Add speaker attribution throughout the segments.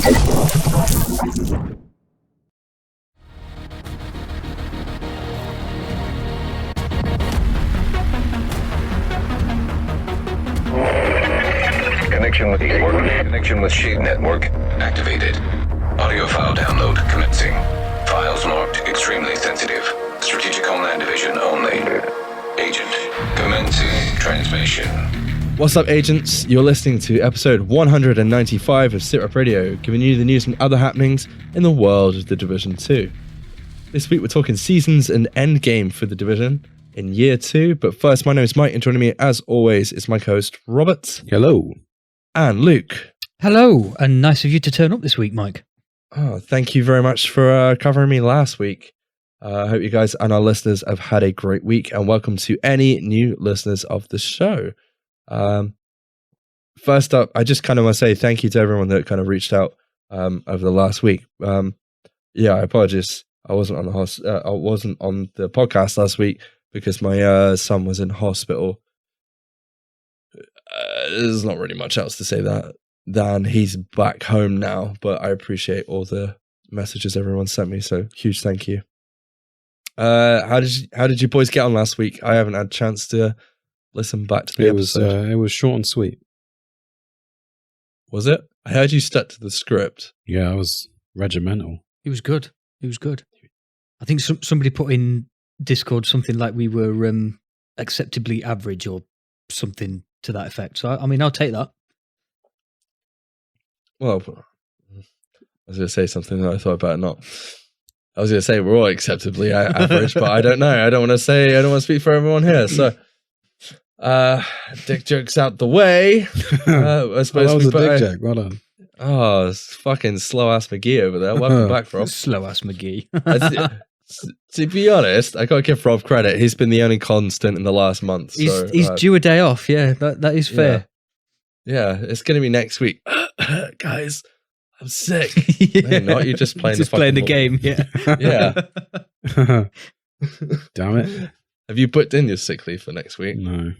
Speaker 1: Connection with Shade Network activated. Audio file download commencing. Files marked extremely sensitive. Strategic Homeland Division only. Agent commencing transmission.
Speaker 2: What's up, agents? You're listening to episode 195 of SITREP Radio, giving you the news and other happenings in the world of the Division 2. This week we're talking seasons and endgame for the Division in year 2, but first, my name is Mike, and joining me as always is my co-host Robert.
Speaker 3: Hello.
Speaker 2: And Luke.
Speaker 4: Hello, and nice of you to turn up this week, Mike.
Speaker 2: Oh, thank you very much for covering me last week. I hope you guys and our listeners have had a great week, and welcome to any new listeners of the show. First up, I just kind of want to say thank you to everyone that kind of reached out over the last week. I apologize. I wasn't on the podcast last week because my son was in hospital. There's not really much else to say than he's back home now, but I appreciate all the messages everyone sent me, so huge thank you. How did you boys get on last week? I haven't had a chance to listen back to the episode.
Speaker 3: It was short and sweet.
Speaker 2: Was it? I heard you stuck to the script.
Speaker 3: Yeah, I was regimental.
Speaker 4: It was good. I think somebody put in Discord something like we were acceptably average or something to that effect. So, I mean, I'll take that.
Speaker 2: Well, I was going to say something that I thought about not. I was going to say we're all acceptably average, but I don't know. I don't want to speak for everyone here. So, dick jokes out the way. I suppose
Speaker 3: that was a dick joke. Well done.
Speaker 2: Oh, it's fucking slow-ass McGee over there. Welcome back, Rob.
Speaker 4: Slow-ass McGee.
Speaker 2: To be honest, I got to give Rob credit. He's been the only constant in the last month.
Speaker 4: He's due a day off. Yeah, that is fair.
Speaker 2: Yeah, it's going to be next week. Guys, I'm sick. No, not you just playing
Speaker 4: the game. Yeah.
Speaker 2: Yeah.
Speaker 3: Damn it.
Speaker 2: Have you put in your sick leave for next week?
Speaker 3: No.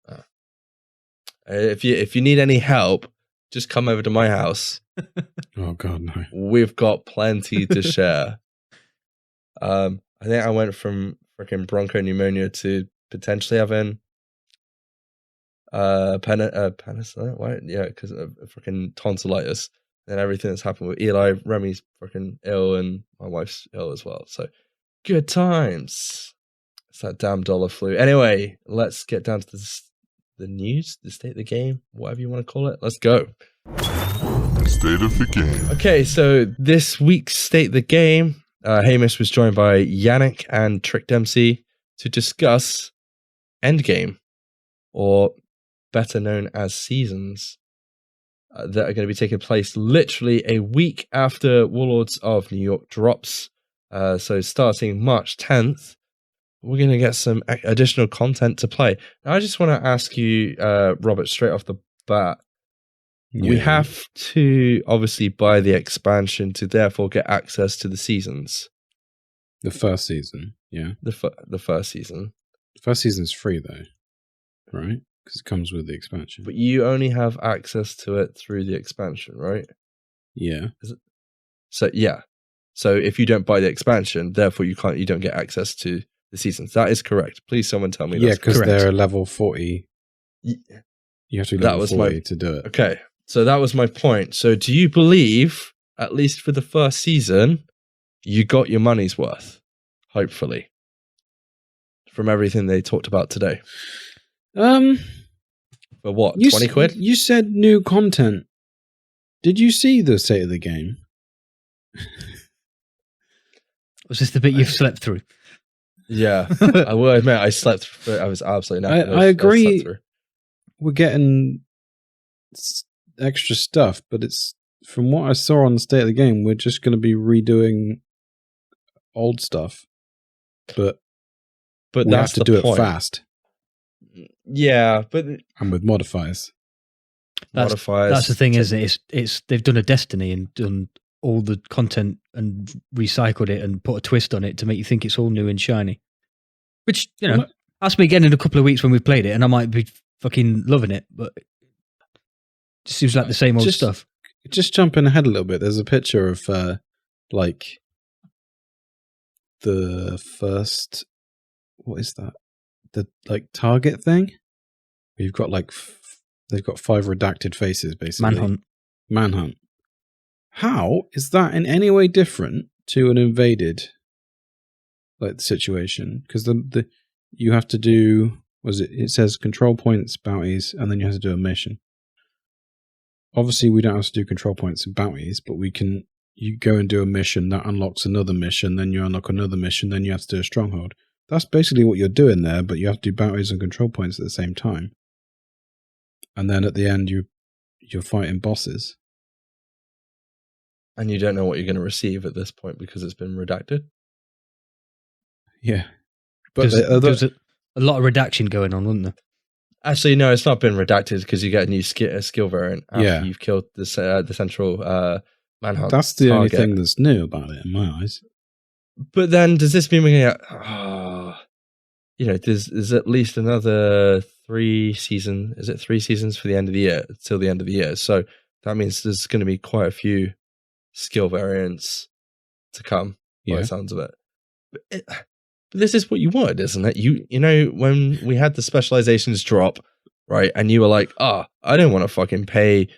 Speaker 2: Oh. If you need any help, just come over to my house.
Speaker 3: Oh God, no.
Speaker 2: We've got plenty to share. I think I went from freaking bronchopneumonia to potentially having penicillin. Why? Yeah, because of freaking tonsillitis and everything that's happened with Eli. Remy's freaking ill, and my wife's ill as well. So good times. It's that damn dollar flu. Anyway, let's get down to the news, the state of the game, whatever you want to call it. Let's go.
Speaker 5: State of the game.
Speaker 2: Okay, so this week's state of the game, Hamish was joined by Yannick and Trick Dempsey to discuss Endgame, or better known as seasons, that are going to be taking place literally a week after Warlords of New York drops. So starting March 10th, we're going to get some additional content to play. Now, I just want to ask you, Robert, straight off the bat, we have to obviously buy the expansion to therefore get access to the seasons.
Speaker 3: The first season, yeah.
Speaker 2: The first season.
Speaker 3: The first season's free though, right? Because it comes with the expansion.
Speaker 2: But you only have access to it through the expansion, right?
Speaker 3: Yeah.
Speaker 2: So yeah. So if you don't buy the expansion, therefore you don't get access to the seasons. That is correct. Please, someone tell me.
Speaker 3: Yeah,
Speaker 2: that's
Speaker 3: because
Speaker 2: correct.
Speaker 3: they're level 40. You have to be level 40 to do it.
Speaker 2: Okay. So that was my point. So do you believe, at least for the first season, you got your money's worth? Hopefully. From everything they talked about today.
Speaker 3: For
Speaker 2: what, 20 quid?
Speaker 3: You said new content. Did you see the state of the game?
Speaker 4: Was this the bit you've slept through?
Speaker 2: Yeah. I will admit, I slept through. I was absolutely not.
Speaker 3: I agree. We're getting extra stuff, but it's from what I saw on the state of the game, we're just going to be redoing old stuff, but we
Speaker 2: that's
Speaker 3: have to do
Speaker 2: point.
Speaker 3: it fast.
Speaker 2: Yeah, but
Speaker 3: and with modifiers.
Speaker 4: That's the thing, isn't it? It's they've done a Destiny and done all the content and recycled it and put a twist on it to make you think it's all new and shiny. Which, you know, ask me again in a couple of weeks when we've played it, and I might be fucking loving it, but it seems like the same old stuff.
Speaker 3: Just jumping ahead a little bit, there's a picture of like the first, what is that? The like target thing. You've got like they've got 5 redacted faces basically. Manhunt. How is that in any way different to an invaded like situation? Because the you have to do, it says control points, bounties, and then you have to do a mission. Obviously, we don't have to do control points and bounties, but you go and do a mission, that unlocks another mission, then you unlock another mission, then you have to do a stronghold. That's basically what you're doing there, but you have to do bounties and control points at the same time. And then at the end, you're fighting bosses.
Speaker 2: And you don't know what you're going to receive at this point because it's been redacted?
Speaker 3: Yeah. But
Speaker 4: there's a lot of redaction going on, wasn't there?
Speaker 2: Actually, no, it's not been redacted because you get a new skill variant after you've killed the central manhunt.
Speaker 3: That's the only thing that's new about it in my eyes.
Speaker 2: But then, does this mean we're going to... there's at least another 3 seasons. Is it 3 seasons for the end of the year, till the end of the year? So that means there's going to be quite a few skill variants to come, by the sounds of it. But this is what you wanted, isn't it? You know, when we had the specializations drop, right, and you were like, I don't want to fucking pay.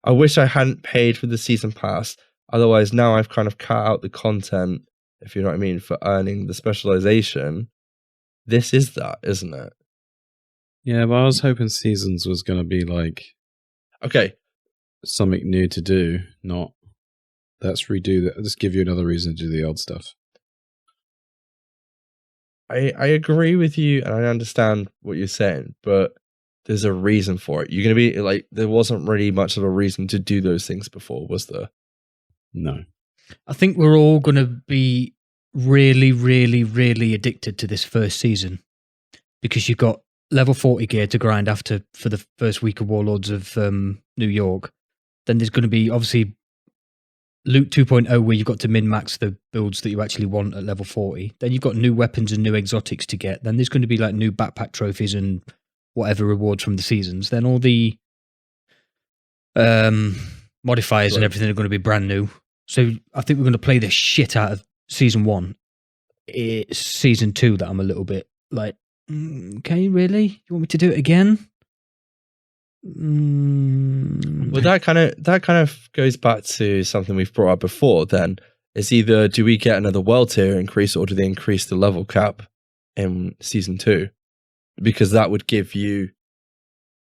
Speaker 2: I wish I hadn't paid for the season pass. Otherwise, now I've kind of cut out the content, if you know what I mean, for earning the specialization. This is that, isn't it?
Speaker 3: Yeah, but I was hoping seasons was going to be like...
Speaker 2: Okay.
Speaker 3: Something new to do, not let's redo that. Let's give you another reason to do the old stuff.
Speaker 2: I agree with you, and I understand what you're saying, but there's a reason for it. You're going to be like, there wasn't really much of a reason to do those things before, was there?
Speaker 3: No.
Speaker 4: I think we're all going to be really, really, really addicted to this first season because you've got level 40 gear to grind for the first week of Warlords of New York. Then there's going to be obviously Loot 2.0 where you've got to min-max the builds that you actually want at level 40. Then you've got new weapons and new exotics to get. Then there's going to be like new backpack trophies and whatever rewards from the seasons. Then all the modifiers and everything are going to be brand new. So I think we're going to play the shit out of season 1. It's season 2 that I'm a little bit like, okay, really? You want me to do it again?
Speaker 2: Well, that kind of goes back to something we've brought up before. Then it's either do we get another world tier increase or do they increase the level cap in season 2? Because that would give you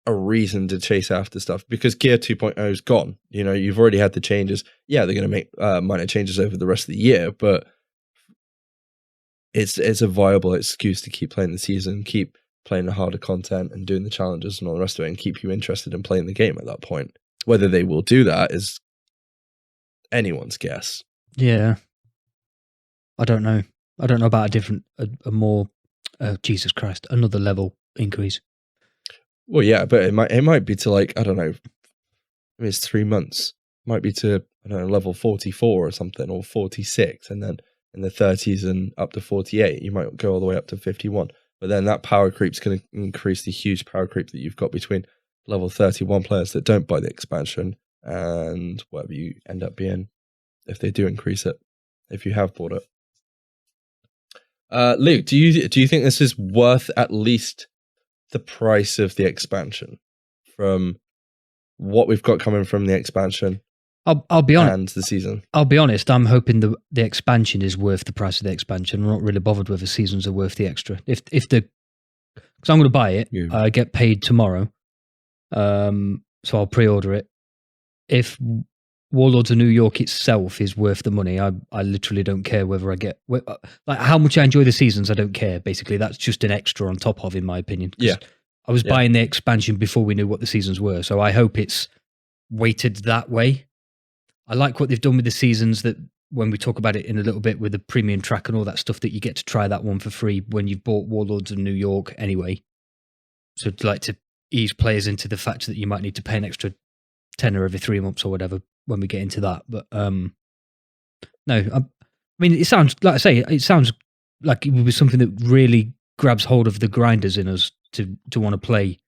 Speaker 2: a reason to chase after stuff. Because Gear 2.0 is gone. You know, you've already had the changes. Yeah, they're going to make minor changes over the rest of the year, but it's a viable excuse to keep playing the season, keep playing the harder content and doing the challenges and all the rest of it and keep you interested in playing the game at that point. Whether they will do that is anyone's guess.
Speaker 4: Yeah. I don't know. I don't know about a more, Jesus Christ, another level increase.
Speaker 2: Well, yeah, but it might be to like, I don't know, maybe it's 3 months. It might be to, I don't know, level 44 or something, or 46, and then in the 30s and up to 48, you might go all the way up to 51. But then that power creep's going to increase the huge power creep that you've got between level 31 players that don't buy the expansion and whatever you end up being if they do increase it, if you have bought it. Luke, do you think this is worth at least the price of the expansion from what we've got coming from the expansion?
Speaker 4: I'll be honest.
Speaker 2: And the season.
Speaker 4: I'll be honest. I'm hoping the expansion is worth the price of the expansion. I'm not really bothered whether seasons are worth the extra. Because I'm going to buy it. Yeah. I get paid tomorrow, so I'll pre-order it. If Warlords of New York itself is worth the money, I literally don't care whether I get like how much I enjoy the seasons. I don't care. Basically, that's just an extra on top of, in my opinion.
Speaker 2: Yeah,
Speaker 4: I was buying the expansion before we knew what the seasons were, so I hope it's weighted that way. I like what they've done with the seasons, that when we talk about it in a little bit with the premium track and all that stuff, that you get to try that one for free when you've bought Warlords of New York anyway. So I'd like to ease players into the fact that you might need to pay an extra tenner every 3 months or whatever when we get into that. But no, I mean, it sounds, like I say, it sounds like it would be something that really grabs hold of the grinders in us to want to play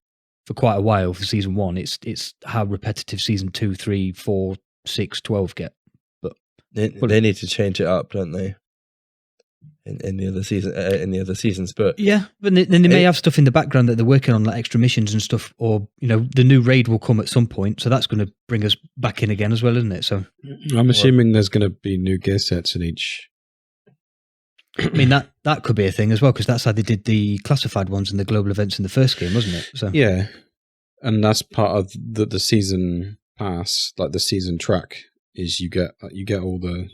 Speaker 4: for quite a while for season 1. It's how repetitive season 2, 3, 4, 6, 12 get. But
Speaker 2: they need to change it up, don't they? In the other seasons, but
Speaker 4: yeah, but then they may have stuff in the background that they're working on, like extra missions and stuff, or the new raid will come at some point, so that's going to bring us back in again as well, isn't it? So
Speaker 3: I'm assuming there's going to be new gear sets in each.
Speaker 4: I mean that could be a thing as well, because that's how they did the classified ones and the global events in the first game, wasn't it? So
Speaker 3: yeah, and that's part of the season pass, like the season track, is you get all the.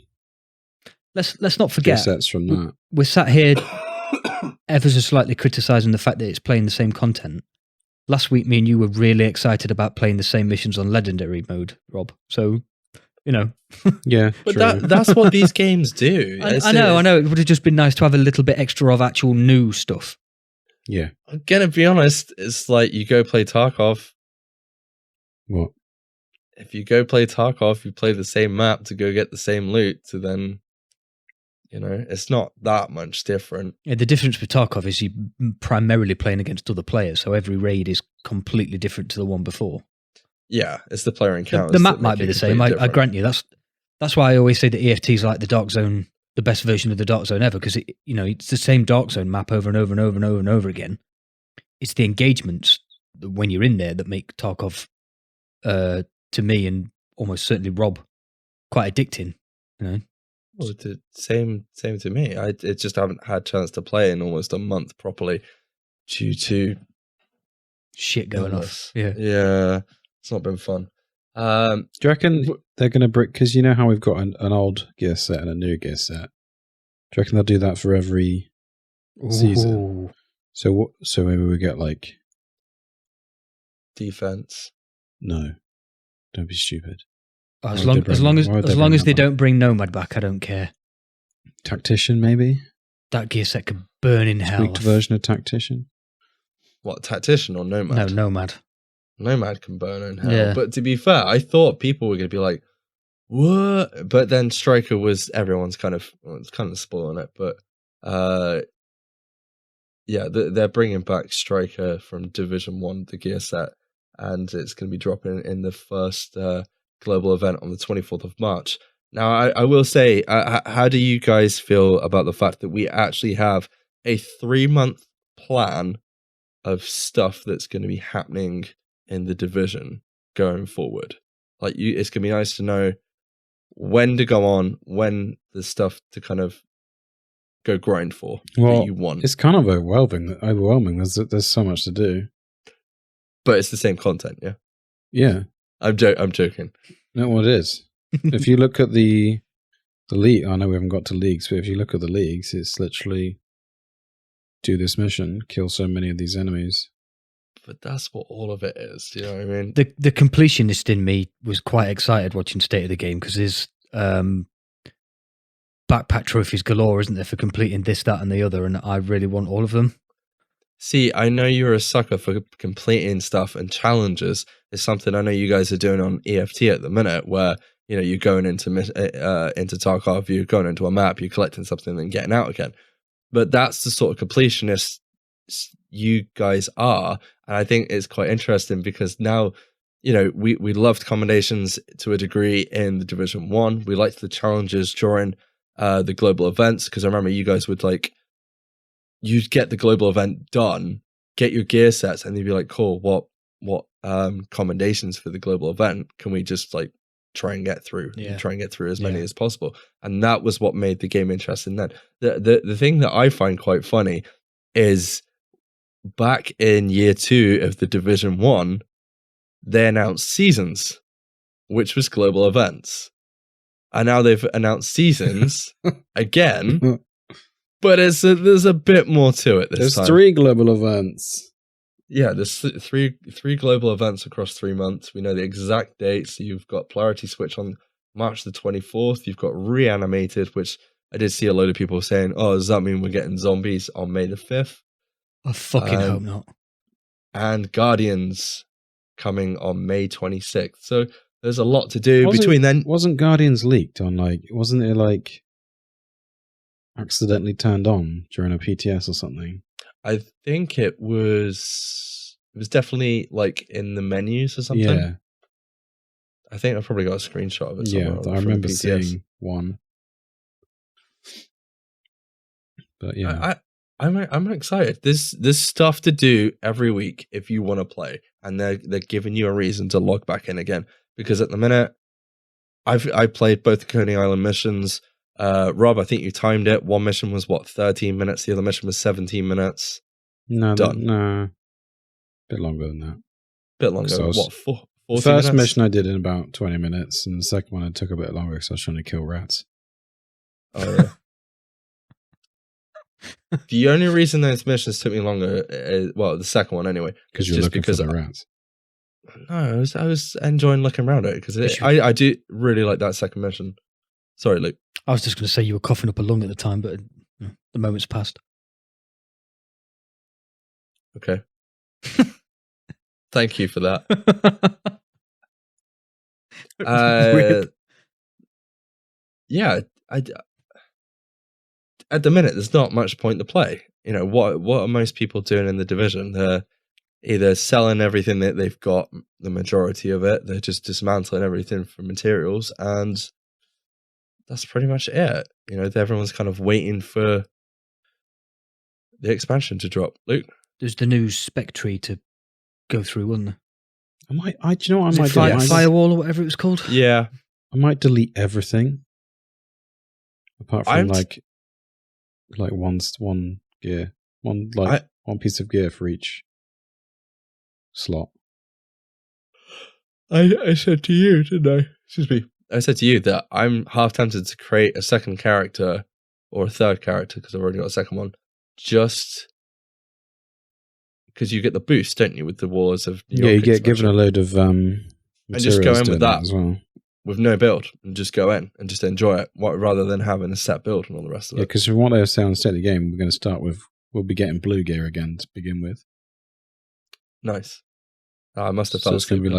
Speaker 4: Let's not forget
Speaker 3: sets from that.
Speaker 4: We're sat here ever so slightly criticising the fact that it's playing the same content. Last week, me and you were really excited about playing the same missions on Legendary mode, Rob. So,
Speaker 3: Yeah,
Speaker 2: but that's what these games do.
Speaker 4: I know. It would have just been nice to have a little bit extra of actual new stuff.
Speaker 3: Yeah.
Speaker 2: I'm gonna be honest. It's like you go play Tarkov.
Speaker 3: What?
Speaker 2: If you go play Tarkov, you play the same map to go get the same loot to then. It's not that much different.
Speaker 4: Yeah, the difference with Tarkov is you're primarily playing against other players, so every raid is completely different to the one before.
Speaker 2: Yeah, it's the player encounters.
Speaker 4: The map might be the same. I grant you. That's why I always say that EFT is like the Dark Zone, the best version of the Dark Zone ever, because it's the same Dark Zone map over and over and over and over and over again. It's the engagements when you're in there that make Tarkov, to me and almost certainly Rob, quite addicting.
Speaker 2: Well, the same to me. I just haven't had a chance to play in almost a month properly due to
Speaker 4: shit going off.
Speaker 2: Yeah, it's not been fun.
Speaker 3: Do you reckon they're going to break? Because you know how we've got an old gear set and a new gear set. Do you reckon they'll do that for every season? So maybe we get like
Speaker 2: defense.
Speaker 3: No, don't be stupid.
Speaker 4: As long as they don't bring Nomad back, I don't care.
Speaker 3: Tactician, maybe?
Speaker 4: That gear set could burn in hell.
Speaker 3: Tweaked version of Tactician?
Speaker 2: What, Tactician or Nomad?
Speaker 4: No, Nomad.
Speaker 2: Nomad can burn in hell.
Speaker 4: Yeah.
Speaker 2: But to be fair, I thought people were going to be like, what? But then Striker was, everyone's kind of spoiling it. But yeah, they're bringing back Striker from Division 1, the gear set. And it's going to be dropping in the first global event on the 24th of March. Now, I will say, how do you guys feel about the fact that we actually have a 3-month plan of stuff that's going to be happening in the division going forward? Like, it's going to be nice to know when to go on, when the stuff to kind of go grind for that you want.
Speaker 3: It's kind of overwhelming. There's so much to do.
Speaker 2: But it's the same content, yeah?
Speaker 3: Yeah.
Speaker 2: I'm joking.
Speaker 3: No, what it is. If you look at the league, I know we haven't got to leagues, but if you look at the leagues, it's literally do this mission, kill so many of these enemies.
Speaker 2: But that's what all of it is. Do you know what I mean?
Speaker 4: The completionist in me was quite excited watching State of the Game because there's backpack trophies galore, isn't there, for completing this, that, and the other, and I really want all of them.
Speaker 2: See, I know you're a sucker for completing stuff, and challenges is something I know you guys are doing on EFT at the minute, where you're going into Tarkov, you're going into a map, you're collecting something, and getting out again. But that's the sort of completionist you guys are, and I think it's quite interesting because now, we loved commendations to a degree in the Division 1. We liked the challenges during the global events, because I remember you guys would you'd get the global event done, get your gear sets, and you'd be like, cool, what commendations for the global event can we just try and get through?
Speaker 4: Yeah.
Speaker 2: Try and get through as many as possible. And that was what made the game interesting then. The thing that I find quite funny is back in year 2 of the Division 1, they announced seasons, which was global events. And now they've announced seasons again. But there's a bit more to it this time.
Speaker 3: There's 3 global events.
Speaker 2: Yeah, there's three global events across 3 months. We know the exact dates. So you've got Polarity Switch on March the 24th. You've got Reanimated, which I did see a load of people saying, oh, does that mean we're getting zombies on May the 5th?
Speaker 4: I fucking hope not.
Speaker 2: And Guardians coming on May 26th. So there's a lot to do between then.
Speaker 3: Wasn't Guardians leaked on wasn't it accidentally turned on during a PTS or something?
Speaker 2: I think it was It was definitely like in the menus or something.
Speaker 3: Yeah.
Speaker 2: I think I probably got a screenshot of it somewhere.
Speaker 3: Yeah, I remember seeing one. But yeah.
Speaker 2: I'm excited. There's stuff to do every week if you want to play, and they're giving you a reason to log back in again. Because at the minute, I played both the Coney Island missions. Rob, I think you timed it. One mission was 13 minutes. The other mission was 17 minutes.
Speaker 3: No,
Speaker 2: done.
Speaker 3: No, a bit longer than that.
Speaker 2: Bit longer.
Speaker 3: So
Speaker 2: What? 40
Speaker 3: the first
Speaker 2: minutes?
Speaker 3: mission I did in about 20 minutes, and the second one I took a bit longer because I was trying to kill rats.
Speaker 2: Oh yeah. The only reason those missions took me longer, the second one anyway,
Speaker 3: because you're looking for the rats.
Speaker 2: No, I was enjoying looking around it because I do really like that second mission. Sorry, Luke.
Speaker 4: I was just going to say you were coughing up a lung at the time, but the moment's passed.
Speaker 2: Okay. Thank you for that. Yeah, at the minute, there's not much point to play. You know, what are most people doing in the division? They're either selling everything that they've got, the majority of it. They're just dismantling everything for materials, and that's pretty much it. You know, everyone's kind of waiting for the expansion to drop. Luke?
Speaker 4: There's the new spec tree to go through, wasn't there?
Speaker 3: Do you know what I might do?
Speaker 4: Firewall or whatever it was called?
Speaker 2: Yeah.
Speaker 3: I might delete everything. Apart from like one gear. One piece of gear for each slot.
Speaker 2: I said to you, didn't I? Excuse me. I said to you that I'm half tempted to create a second character or a third character because I've already got a second one. Just because you get the boost, don't you, with the Warlords of New York?
Speaker 3: Yeah, you get given a load of
Speaker 2: and just go in with that
Speaker 3: as well.
Speaker 2: With no build, and just go in and just enjoy it, rather than having a set build and all the rest of it.
Speaker 3: Yeah, because from what they were saying on the state of the game, we're going to start with, we'll be getting blue gear again to begin with.
Speaker 2: Nice. I must have
Speaker 3: So
Speaker 2: felt
Speaker 3: it's going to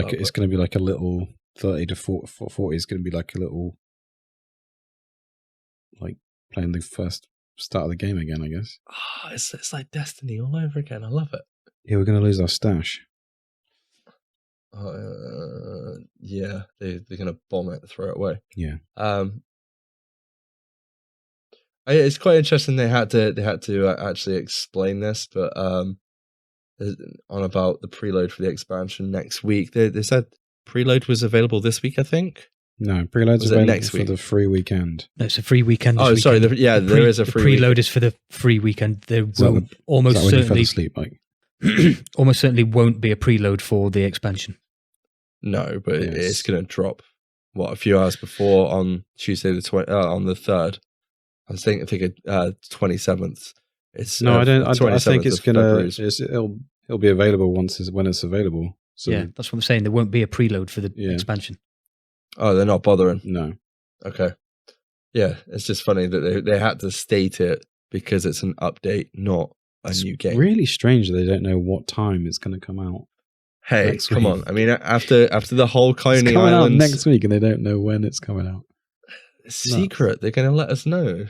Speaker 3: be like a little 30 to 40 is going to be like a little, like playing the first start of the game again, I guess.
Speaker 2: Oh, it's like Destiny all over again. I love it.
Speaker 3: Yeah, we're going to lose our stash.
Speaker 2: Yeah, they're gonna bomb it, throw it away.
Speaker 3: Yeah.
Speaker 2: It's quite interesting. They had to actually explain this, but on about the preload for the expansion next week. They said preload was available this week, I think.
Speaker 3: No, preload's available next week for the free weekend.
Speaker 4: No, it's a free weekend.
Speaker 2: Oh, sorry. There is a free
Speaker 4: preload
Speaker 2: weekend.
Speaker 4: is for the free weekend. There will almost certainly
Speaker 3: sleep, like?
Speaker 4: almost certainly won't be a preload for the expansion.
Speaker 2: No, but it's going to drop. A few hours before on Tuesday on the 3rd. I was thinking 27th. It's
Speaker 3: no, I don't. I think it's gonna. It'll be available when it's available. So,
Speaker 4: yeah, that's what I'm saying. There won't be a preload for the expansion.
Speaker 2: Oh, they're not bothering.
Speaker 3: No.
Speaker 2: Okay. Yeah, it's just funny that they had to state it because it's an update, not a new game.
Speaker 3: Really strange that they don't know what time it's going to come out.
Speaker 2: Hey, come on! I mean, after the whole Coney Island
Speaker 3: next week, and they don't know when it's coming out.
Speaker 2: Secret. They're going to let us know,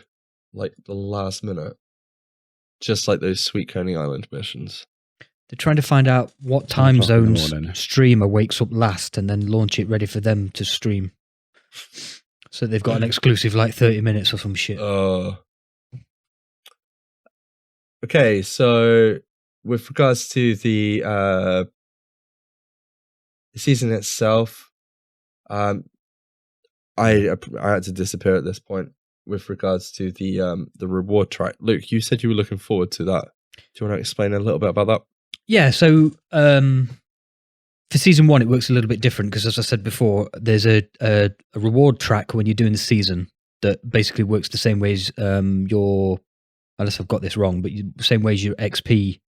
Speaker 2: like the last minute, just like those sweet Coney Island missions.
Speaker 4: They're trying to find out what time zones streamer wakes up last, and then launch it ready for them to stream. So they've got an exclusive, like 30 minutes or some shit.
Speaker 2: Okay, so with regards to the season itself, I had to disappear at this point with regards to the reward track. Luke, you said you were looking forward to that. Do you want to explain a little bit about that?
Speaker 4: Yeah, so for season 1, it works a little bit different because, as I said before, there's a reward track when you're doing the season that basically works the same way as your, unless I've got this wrong, but the same way as your XP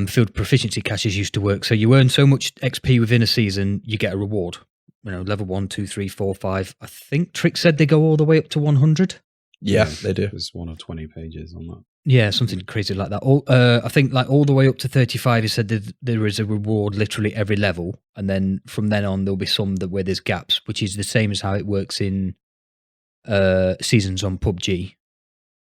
Speaker 4: field proficiency caches used to work. So you earn so much XP within a season, you get a reward. You know, level 1, 2, 3, 4, 5. I think Trick said they go all the way up to 100.
Speaker 2: Yeah, they do.
Speaker 3: There's 1 of 20 pages on that.
Speaker 4: Yeah, something crazy like that. I think like all the way up to 35, he said that there is a reward literally every level. And then from then on, there'll be some where there's gaps, which is the same as how it works in seasons on PUBG.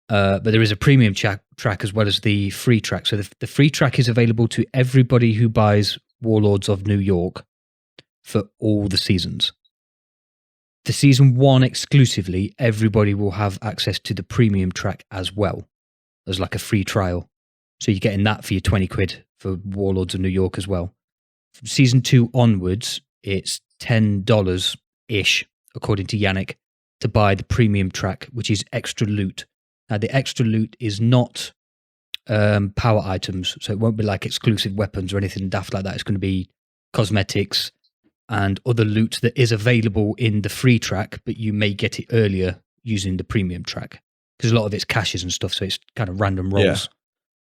Speaker 4: But there is a premium track as well as the free track. So the free track is available to everybody who buys Warlords of New York for all the seasons. For season 1 exclusively, everybody will have access to the premium track as well as like a free trial. So you're getting that for your 20 quid for Warlords of New York as well. From season 2 onwards, it's $10-ish, according to Yannick, to buy the premium track, which is extra loot. Now, the extra loot is not power items, so it won't be like exclusive weapons or anything daft like that. It's going to be cosmetics and other loot that is available in the free track, but you may get it earlier using the premium track because a lot of it's caches and stuff, so it's kind of random rolls.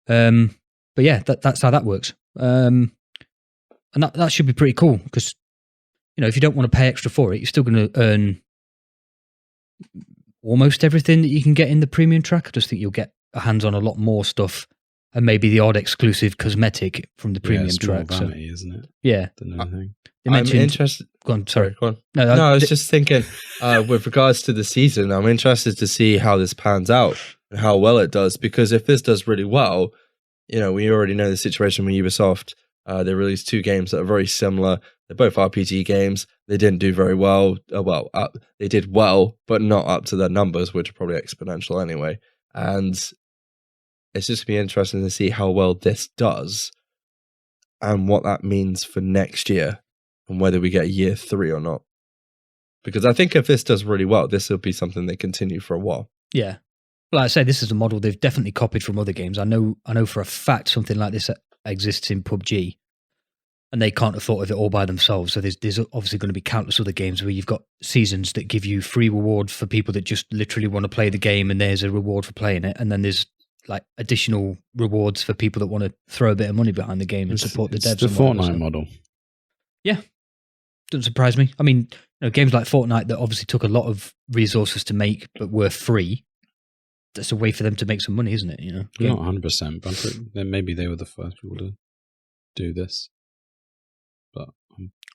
Speaker 4: Yeah. But yeah, that's how that works. And that should be pretty cool because, you know, if you don't want to pay extra for it, you're still going to earn almost everything that you can get in the premium track. I just think you'll get a hands on a lot more stuff and maybe the odd exclusive cosmetic from the premium track.
Speaker 3: More vanity, isn't it?
Speaker 4: Yeah.
Speaker 2: I'm interested.
Speaker 4: Go on, sorry.
Speaker 2: Go on. No, I was just thinking, with regards to the season, I'm interested to see how this pans out and how well it does. Because if this does really well, you know, we already know the situation with Ubisoft. They released 2 games that are very similar. They're both RPG games. They didn't do very well. They did well, but not up to their numbers, which are probably exponential anyway. And it's just going to be interesting to see how well this does and what that means for next year and whether we get year 3 or not. Because I think if this does really well, this will be something they continue for a while.
Speaker 4: Yeah. Like I say, this is a model they've definitely copied from other games. I know for a fact something like this exists in PUBG, and they can't have thought of it all by themselves. So there's obviously going to be countless other games where you've got seasons that give you free reward for people that just literally want to play the game, and there's a reward for playing it, and then there's like additional rewards for people that want to throw a bit of money behind the game and support the devs.
Speaker 3: It's the Fortnite model.
Speaker 4: Yeah, doesn't surprise me. I mean, you know, games like Fortnite that obviously took a lot of resources to make but were free. That's a way for them to make some money, isn't it? You know,
Speaker 3: not 100%, but maybe they were the first people to do this. But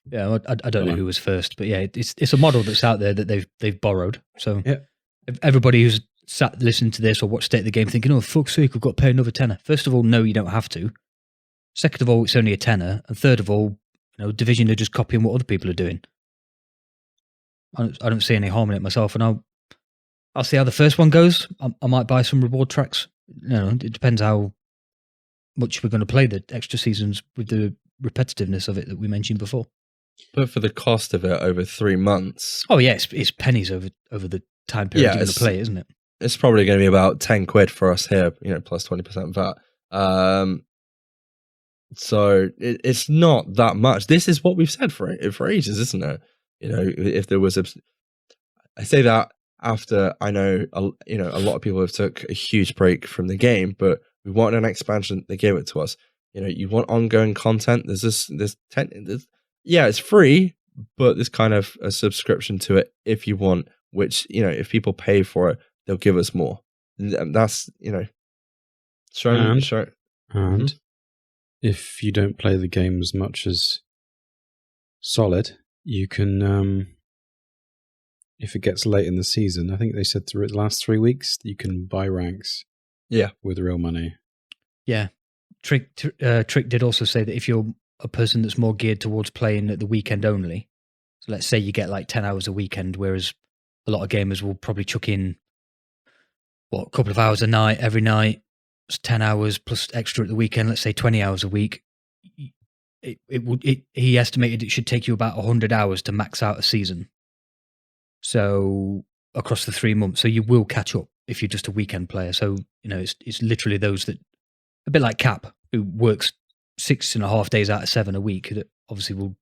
Speaker 4: yeah, I don't know who was first, but yeah, it's a model that's out there that they've borrowed. So
Speaker 3: yeah,
Speaker 4: everybody who's sat listening to this or watched State of the Game thinking, "Oh, fuck's sake, we've got to pay another tenner." First of all, no, you don't have to. Second of all, it's only a tenner, and third of all, you know, Division are just copying what other people are doing. I don't see any harm in it myself, and I'll see how the first one goes. I might buy some reward tracks. You know, it depends how much we're going to play the extra seasons with the repetitiveness of it that we mentioned before.
Speaker 2: But for the cost of it over 3 months.
Speaker 4: Oh yeah, it's pennies over the time period you're going to play, isn't it?
Speaker 2: It's probably going to be about 10 quid for us here, you know, plus 20% VAT. So it's not that much. This is what we've said for ages, isn't it? You know, if there was I say that after I know, you know, a lot of people have took a huge break from the game, but we want an expansion. They gave it to us. You know, you want ongoing content. Yeah, it's free, but there's kind of a subscription to it if you want, which, you know, if people pay for it, they'll give us more. And that's, you know,
Speaker 3: and if you don't play the game as much as Solid, you can, if it gets late in the season, I think they said through the last 3 weeks, you can buy ranks.
Speaker 2: Yeah,
Speaker 3: with real money.
Speaker 4: Yeah, Trick did also say that if you're a person that's more geared towards playing at the weekend only, so let's say you get like 10 hours a weekend, whereas a lot of gamers will probably chuck in a couple of hours a night every night. It's 10 hours plus extra at the weekend. Let's say 20 hours a week. He estimated it should take you about 100 hours to max out a season. So across the 3 months, so you will catch up if you're just a weekend player. So, you know, it's literally those that, a bit like Cap, who works 6.5 days out of 7 a week, that obviously will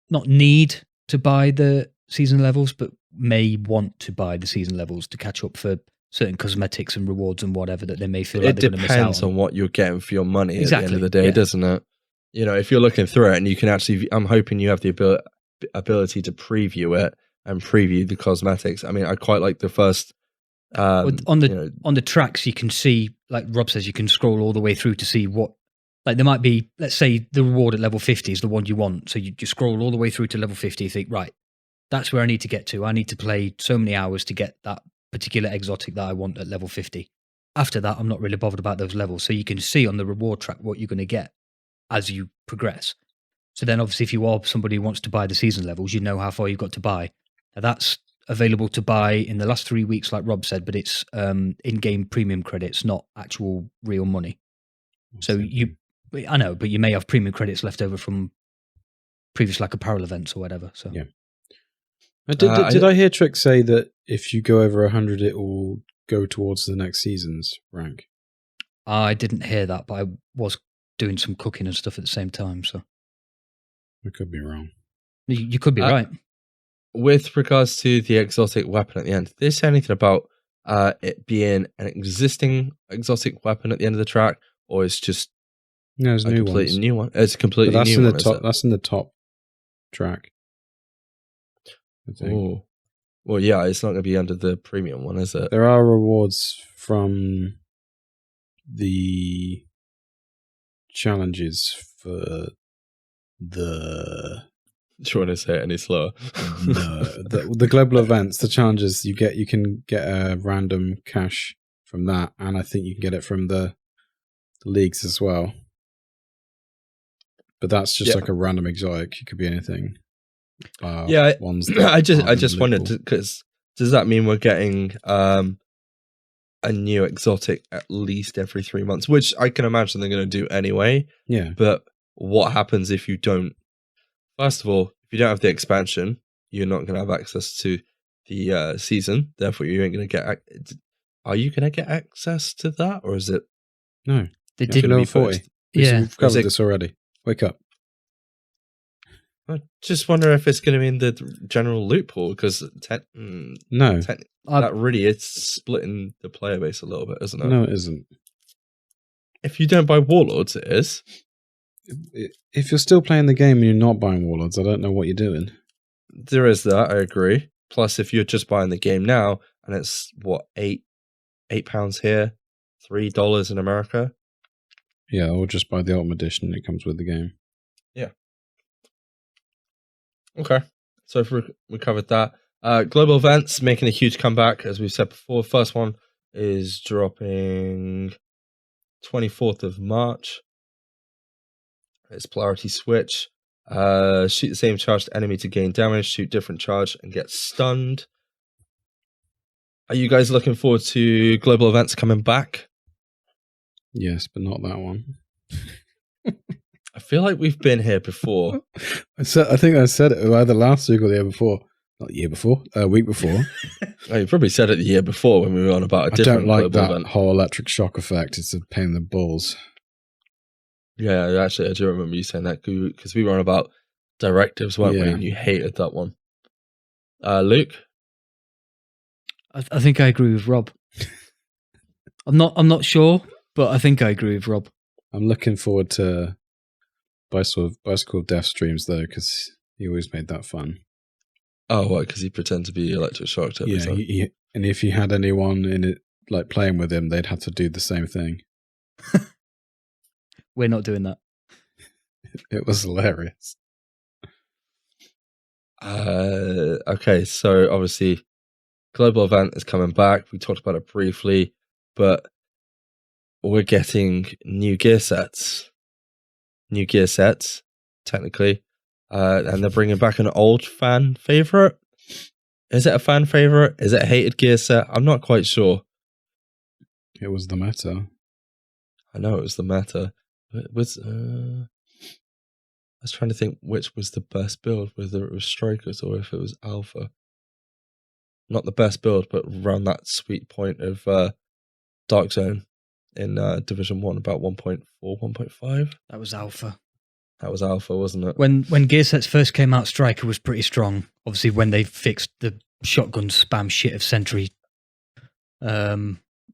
Speaker 4: not need to buy the season levels, but may want to buy the season levels to catch up for certain cosmetics and rewards and whatever that they may feel like they're going to miss out on.
Speaker 2: It depends on what you're getting for your money at the end of the day, doesn't it? You know, if you're looking through it and you can actually, I'm hoping you have the ability to preview it and preview the cosmetics. I mean, I quite like the first.
Speaker 4: On the tracks, you can see, like Rob says, you can scroll all the way through to see what, like there might be, let's say the reward at level 50 is the one you want. So you scroll all the way through to level 50, you think, right, that's where I need to get to. I need to play so many hours to get that particular exotic that I want at level 50. After that, I'm not really bothered about those levels. So you can see on the reward track what you're going to get as you progress. So then obviously if you are somebody who wants to buy the season levels, you know how far you've got to buy. Now that's available to buy in the last 3 weeks, like Rob said, but it's in-game premium credits, not actual real money. So I know, but you may have premium credits left over from previous like apparel events or whatever. So
Speaker 3: yeah. Did I hear Trick say that if you go over 100, it will go towards the next season's rank?
Speaker 4: I didn't hear that, but I was doing some cooking and stuff at the same time. So
Speaker 3: I could be wrong.
Speaker 4: You could be right.
Speaker 2: With regards to the exotic weapon at the end, did they say anything about it being an existing exotic weapon at the end of the track, or it's just
Speaker 3: there's
Speaker 2: a completely new one? It's a completely
Speaker 3: that's
Speaker 2: new
Speaker 3: in
Speaker 2: one.
Speaker 3: The top, that's in the top track. I think.
Speaker 2: Ooh. Well, yeah, it's not going to be under the premium one, is it?
Speaker 3: There are rewards from the challenges for the.
Speaker 2: Do you want to say it any slower?
Speaker 3: No, the global events, the challenges you can get a random cash from that, and I think you can get it from the leagues as well. But that's just like a random exotic. It could be anything. Ones
Speaker 2: I just wondered, because does that mean we're getting a new exotic at least every 3 months, which I can imagine they're going to do anyway.
Speaker 3: Yeah.
Speaker 2: But what happens if you don't? First of all, if you don't have the expansion, you're not going to have access to the season. Therefore, you ain't going to get. Are you going to get access to that, or is it?
Speaker 3: No,
Speaker 4: they did
Speaker 3: level 40.
Speaker 4: Yeah,
Speaker 3: we've covered this already. Wake up.
Speaker 2: I just wonder if it's going to be in the general loot pool, because
Speaker 3: no,
Speaker 2: that really is splitting the player base a little bit, isn't it?
Speaker 3: No, it isn't.
Speaker 2: If you don't buy Warlords, it is.
Speaker 3: If you're still playing the game and you're not buying Warlords, I don't know what you're doing.
Speaker 2: There is that, I agree. Plus, if you're just buying the game now, and it's what, £8 here, $3 in America.
Speaker 3: Yeah, or just buy the Ultimate Edition. It comes with the game.
Speaker 2: Yeah. Okay, so if we covered that. Global events making a huge comeback, as we've said before. First one is dropping 24th of March. It's Polarity Switch. Shoot the same charged enemy to gain damage, shoot different charge and get stunned. Are you guys looking forward to global events coming back?
Speaker 3: Yes, but not that one.
Speaker 2: I feel like we've been here before.
Speaker 3: I think I said it either last week or the year before. Not the year before, week before.
Speaker 2: Oh, you probably said it the year before when we were on about a different global event. I don't like that
Speaker 3: whole electric shock effect. It's a pain in the balls.
Speaker 2: Yeah, actually, I do remember you saying that, because we were on about directives, weren't we? And you hated that one. Luke?
Speaker 4: I think I agree with Rob. I'm not sure, but I think I agree with Rob.
Speaker 3: I'm looking forward to Bicycle Death streams, though, because he always made that fun.
Speaker 2: Oh, what? Because he pretended to be electric shocked every time.
Speaker 3: And if he had anyone in it, like playing with him, they'd have to do the same thing.
Speaker 4: We're not doing that.
Speaker 3: It was hilarious.
Speaker 2: Okay, so obviously, global event is coming back. We talked about it briefly, but we're getting new gear sets. New gear sets, technically. And they're bringing back an old fan favorite. Is it a fan favorite? Is it a hated gear set? I'm not quite sure.
Speaker 3: It was the meta.
Speaker 2: I know it was the meta. I was trying to think which was the best build, whether it was Strikers or if it was Alpha. Not the best build, but around that sweet point of Dark Zone in Division 1, about 1.4, 1.5.
Speaker 4: That was Alpha.
Speaker 2: That was Alpha, wasn't it?
Speaker 4: When GearSets first came out, Striker was pretty strong. Obviously, when they fixed the shotgun spam shit of Sentry.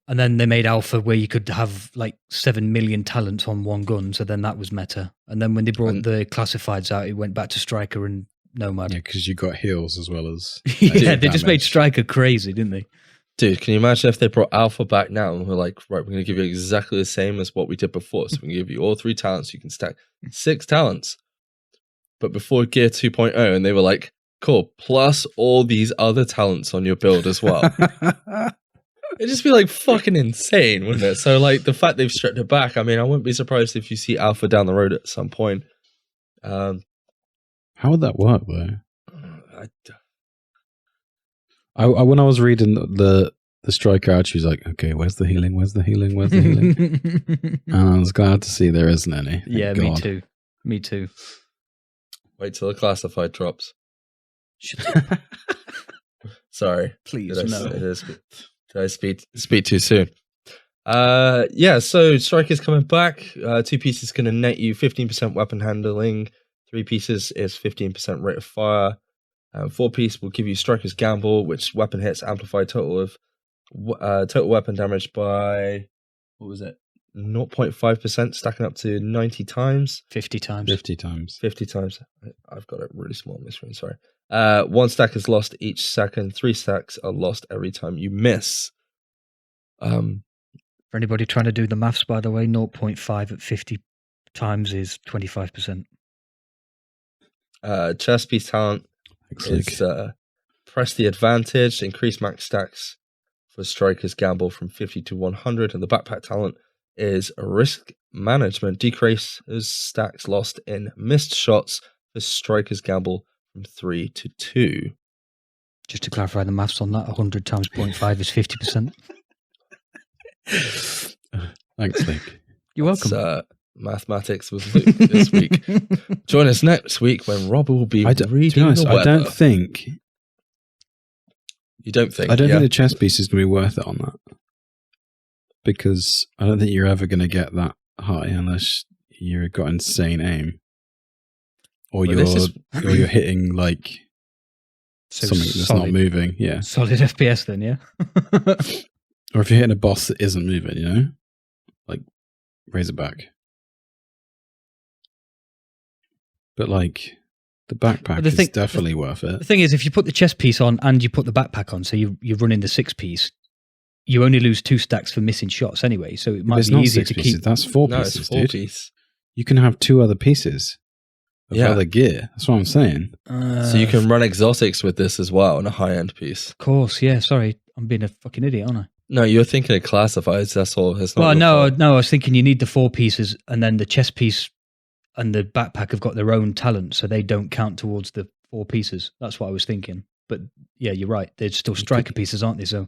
Speaker 4: And then they made Alpha where you could have like 7 million talents on one gun, so then that was meta. And then when they brought the classifieds out, it went back to Striker and Nomad.
Speaker 3: Yeah, because you got heals as well as...
Speaker 4: yeah, they just made Striker crazy, didn't they?
Speaker 2: Dude, can you imagine if they brought Alpha back now and we're like, right, we're going to give you exactly the same as what we did before. So we can give you all 3 talents. You can stack 6 talents. But before Gear 2.0, and they were like, Cool. Plus all these other talents on your build as well. It'd just be like fucking insane, wouldn't it? So like the fact they've stripped it back, I mean, I wouldn't be surprised if you see Alpha down the road at some point.
Speaker 3: How would that work though? When I was reading the striker out, she was like, okay, where's the healing? Where's the healing? Where's the healing? And I was glad to see there isn't any.
Speaker 4: Yeah, me too. Me too.
Speaker 2: Wait till the classified drops. Sorry.
Speaker 4: Please,
Speaker 2: Did I speak too soon? So Striker's coming back. 2 pieces going to net you 15% weapon handling. 3 pieces is 15% rate of fire. 4 piece will give you Striker's Gamble, which weapon hits amplify total weapon damage by, what was it? 0.5%, stacking up to 90 times.
Speaker 4: 50 times.
Speaker 3: 50 times.
Speaker 2: 50 times. I've got it really small on this screen, sorry. 1 stack is lost each second. 3 stacks are lost every time you miss.
Speaker 4: For anybody trying to do the maths, by the way, 0.5 at 50 times is 25%.
Speaker 2: Chest piece talent is press the advantage, increase max stacks for Striker's Gamble from 50 to 100, and the backpack talent is risk management, decreases stacks lost in missed shots for Striker's Gamble from 3 to 2.
Speaker 4: Just to clarify the maths on that, 100 times 0.5 is 50%.
Speaker 3: Thanks, Luke.
Speaker 4: You're welcome.
Speaker 2: That's, mathematics with Luke this week. Join us next week when Rob will be reading the weather.
Speaker 3: I don't think...
Speaker 2: You don't think?
Speaker 3: I don't think the chest piece is going to be worth it on that. Because I don't think you're ever going to get that high unless you've got insane aim. Or you're hitting like something that's not moving. Yeah.
Speaker 4: Solid FPS then, yeah?
Speaker 3: Or if you're hitting a boss that isn't moving, you know? Like Razorback. But like the backpack is definitely worth it.
Speaker 4: The thing is, if you put the chest piece on and you put the backpack on, so you're running the 6 piece, you only lose 2 stacks for missing shots anyway. So it might be easier to keep.
Speaker 3: That's 4 pieces.
Speaker 2: It's 4 piece.
Speaker 3: You can have 2 other pieces of other gear. That's what I'm saying.
Speaker 2: So you can run exotics with this as well on a high end piece.
Speaker 4: Of course, yeah. Sorry, I'm being a fucking idiot, aren't I?
Speaker 2: No, you're thinking of classifieds. That's all.
Speaker 4: No. I was thinking you need the 4 pieces, and then the chest piece and the backpack have got their own talent, so they don't count towards the 4 pieces. That's what I was thinking. But yeah, you're right. They're still striker pieces, aren't they? So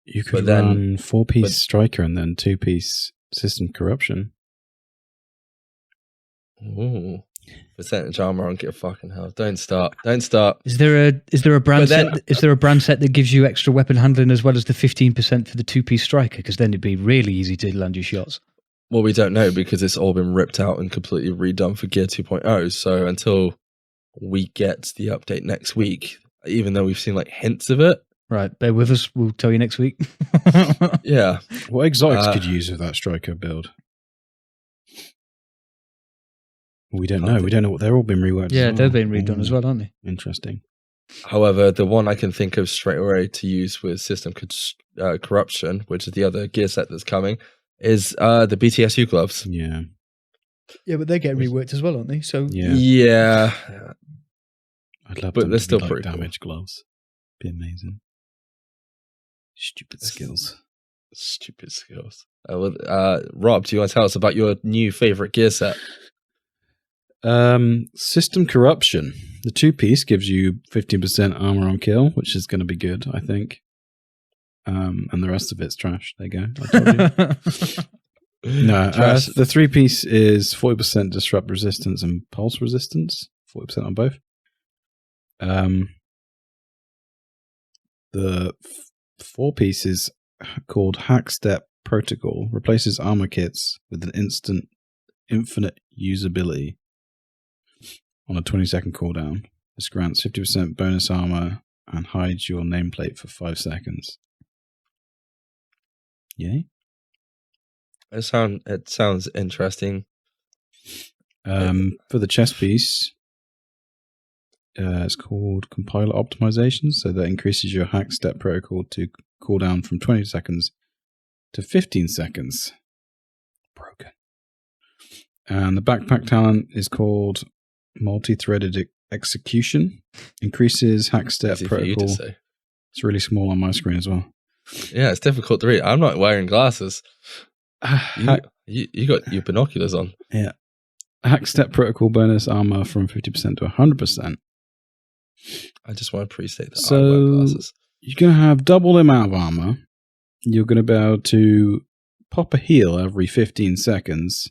Speaker 3: you could run 4-piece striker and then 2-piece system corruption.
Speaker 2: Ooh. Percentage armor on get fucking hell. Don't start.
Speaker 4: Is there a brand set? Is there a brand set that gives you extra weapon handling as well as the 15% for the 2-piece striker? Because then it'd be really easy to land your shots.
Speaker 2: Well, we don't know because it's all been ripped out and completely redone for Gear 2.0. So until we get the update next week, even though we've seen like hints of it.
Speaker 4: Right, bear with us. We'll tell you next week.
Speaker 2: Yeah.
Speaker 3: What exotics could you use with that striker build? We don't know. We don't know what they're all been reworked.
Speaker 4: Yeah, they've been redone as well, aren't they?
Speaker 3: Interesting.
Speaker 2: However, the one I can think of straight away to use with system corruption, which is the other gear set that's coming, is the BTSU gloves.
Speaker 3: Yeah.
Speaker 4: Yeah, but they're getting reworked as well, aren't they? So
Speaker 2: yeah.
Speaker 3: I'd love
Speaker 2: but they're still
Speaker 3: like
Speaker 2: pretty
Speaker 3: damage gloves. Be amazing. Stupid skills.
Speaker 2: Rob, do you want to tell us about your new favorite gear set?
Speaker 3: System corruption. The 2-piece gives you 15% armor on kill, which is going to be good, I think. And the rest of it's trash. There you go. I told you. No, the 3-piece is 40% disrupt resistance and pulse resistance. 40% on both. The 4-piece is called Hack Step Protocol. Replaces armor kits with an infinite usability on a 20-second cooldown. This grants 50% bonus armor and hides your nameplate for 5 seconds. Yay?
Speaker 2: It sounds interesting.
Speaker 3: For the chest piece, it's called Compiler Optimization, so that increases your Hack Step Protocol to cooldown from 20 seconds to 15 seconds. Broken. And the backpack talent is called Multi-Threaded execution, increases hack step
Speaker 2: Easy for you to
Speaker 3: protocol.
Speaker 2: say.
Speaker 3: It's really small on my screen as well.
Speaker 2: Yeah, it's difficult to read. I'm not wearing glasses. You got your binoculars on.
Speaker 3: Yeah. Hack step protocol bonus armor from 50% to 100%.
Speaker 2: I just want to pre-state that
Speaker 3: So
Speaker 2: I wear glasses.
Speaker 3: you're going to have double the amount of armor. You're going to be able to pop a heal every 15 seconds.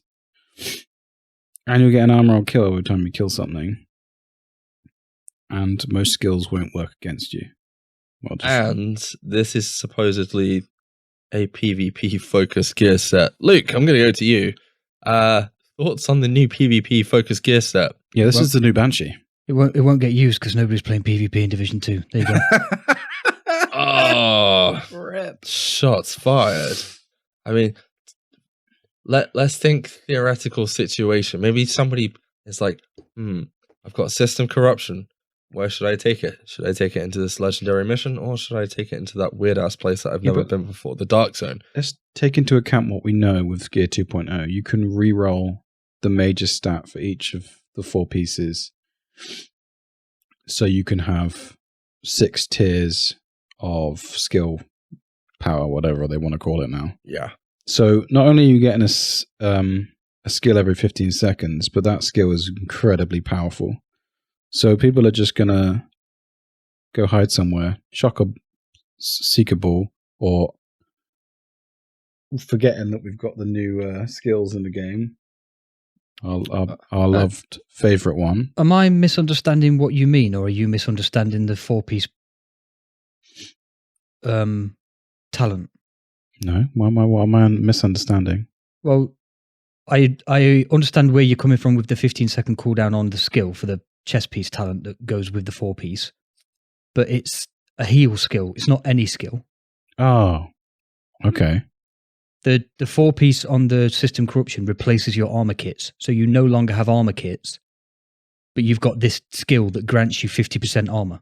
Speaker 3: And you'll get an armor roll kill every time you kill something. And most skills won't work against you. Well,
Speaker 2: And this is supposedly a PvP focused gear set. Luke, I'm going to go to you. Thoughts on the new PvP focused gear set?
Speaker 3: yeah, this is the new Banshee.
Speaker 4: It won't get used because nobody's playing PvP in Division 2. There you go.
Speaker 2: Oh, shots fired. I mean, let's think theoretical situation. Maybe somebody is like, I've got system corruption. Where should I take it? Should I take it into this legendary mission, or should I take it into that weird ass place that I've never been before, the Dark Zone?
Speaker 3: Let's take into account what we know with Gear 2.0. You can re-roll the major stat for each of the 4 pieces. So you can have 6 tiers of skill, power, whatever they want to call it now.
Speaker 2: Yeah.
Speaker 3: So not only are you getting a skill every 15 seconds, but that skill is incredibly powerful. So people are just going to go hide somewhere, chuck a seeker ball, or forgetting that we've got the new skills in the game. Our loved favorite one.
Speaker 4: Am I misunderstanding what you mean, or are you misunderstanding the 4-piece talent?
Speaker 3: No, what am I misunderstanding?
Speaker 4: Well, I understand where you're coming from with the 15-second cooldown on the skill for the chess piece talent that goes with the 4-piece, but it's a heal skill. It's not any skill.
Speaker 3: Oh, okay.
Speaker 4: The 4-piece on the system corruption replaces your armor kits, so you no longer have armor kits, but you've got this skill that grants you 50% armor,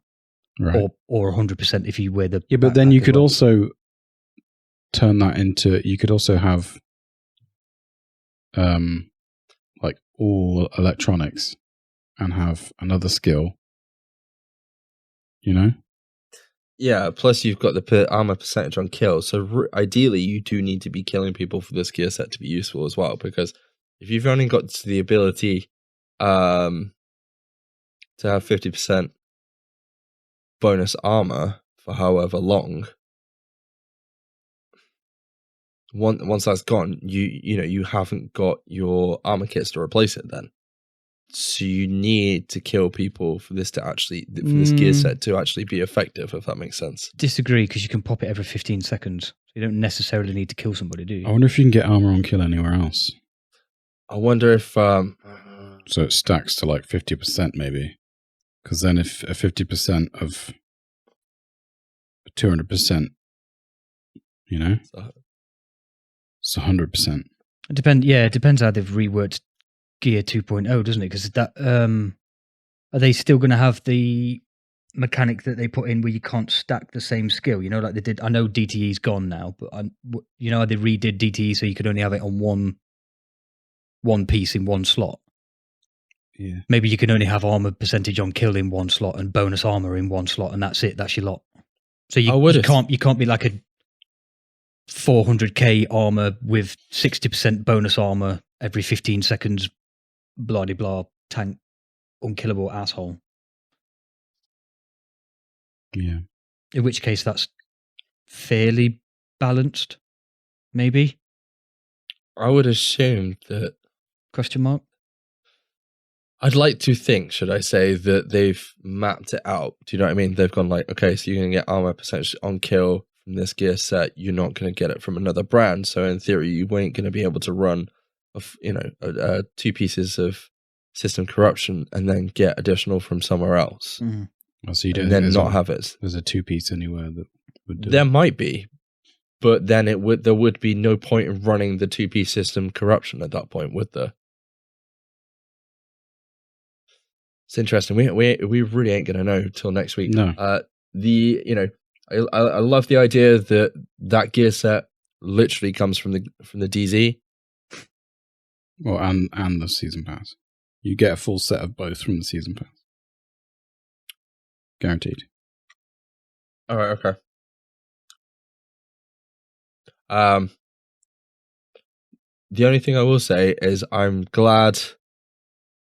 Speaker 3: Right.
Speaker 4: or 100% if you wear the.
Speaker 3: Yeah, but then you could
Speaker 4: well.
Speaker 3: also turn that into. You could also have, like all electronics, and have another skill. You know.
Speaker 2: Yeah, plus you've got the armor percentage on kills. So ideally, you do need to be killing people for this gear set to be useful as well. Because if you've only got the ability to have 50% bonus armor for however long, once that's gone, you haven't got your armor kits to replace it then. So you need to kill people for this to actually, for this gear set to actually be effective, if that makes sense.
Speaker 4: Disagree, because you can pop it every 15 seconds. You don't necessarily need to kill somebody, do you?
Speaker 3: I wonder if you can get armor on kill anywhere else.
Speaker 2: I wonder if
Speaker 3: so it stacks to like 50% maybe, because then if a 50% of 200%, you know, it's 100%.
Speaker 4: It depends how they've reworked Gear 2.0, doesn't it? Because that are they still going to have the mechanic that they put in where you can't stack the same skill? You know, like they did. I know DTE's gone now, but you know how they redid DTE so you could only have it on one piece in one slot.
Speaker 3: Yeah.
Speaker 4: Maybe you can only have armor percentage on kill in one slot and bonus armor in one slot, and that's it. That's your lot. So you can't be like a 400k armor with 60% bonus armor every 15 seconds. Blah de blah tank unkillable asshole.
Speaker 3: Yeah.
Speaker 4: In which case that's fairly balanced, maybe.
Speaker 2: I would assume that.
Speaker 4: Question mark.
Speaker 2: I'd like to think, should I say, that they've mapped it out. Do you know what I mean? They've gone like, okay, so you're going to get armor percentage on kill from this gear set. You're not going to get it from another brand. So in theory, you ain't going to be able to run, 2 pieces of system corruption and then get additional from somewhere else.
Speaker 4: Mm.
Speaker 3: Oh, so you
Speaker 2: and then not have it.
Speaker 3: There's a 2-piece anywhere that would do
Speaker 2: there
Speaker 3: it.
Speaker 2: might be, but then there would be no point in running the 2-piece system corruption at that point, would there? It's interesting. We really ain't gonna know till next week.
Speaker 3: No.
Speaker 2: I love the idea that gear set literally comes from the DZ.
Speaker 3: Well, and the season pass. You get a full set of both from the season pass. guaranteed.
Speaker 2: All right, okay. The only thing I will say is I'm glad.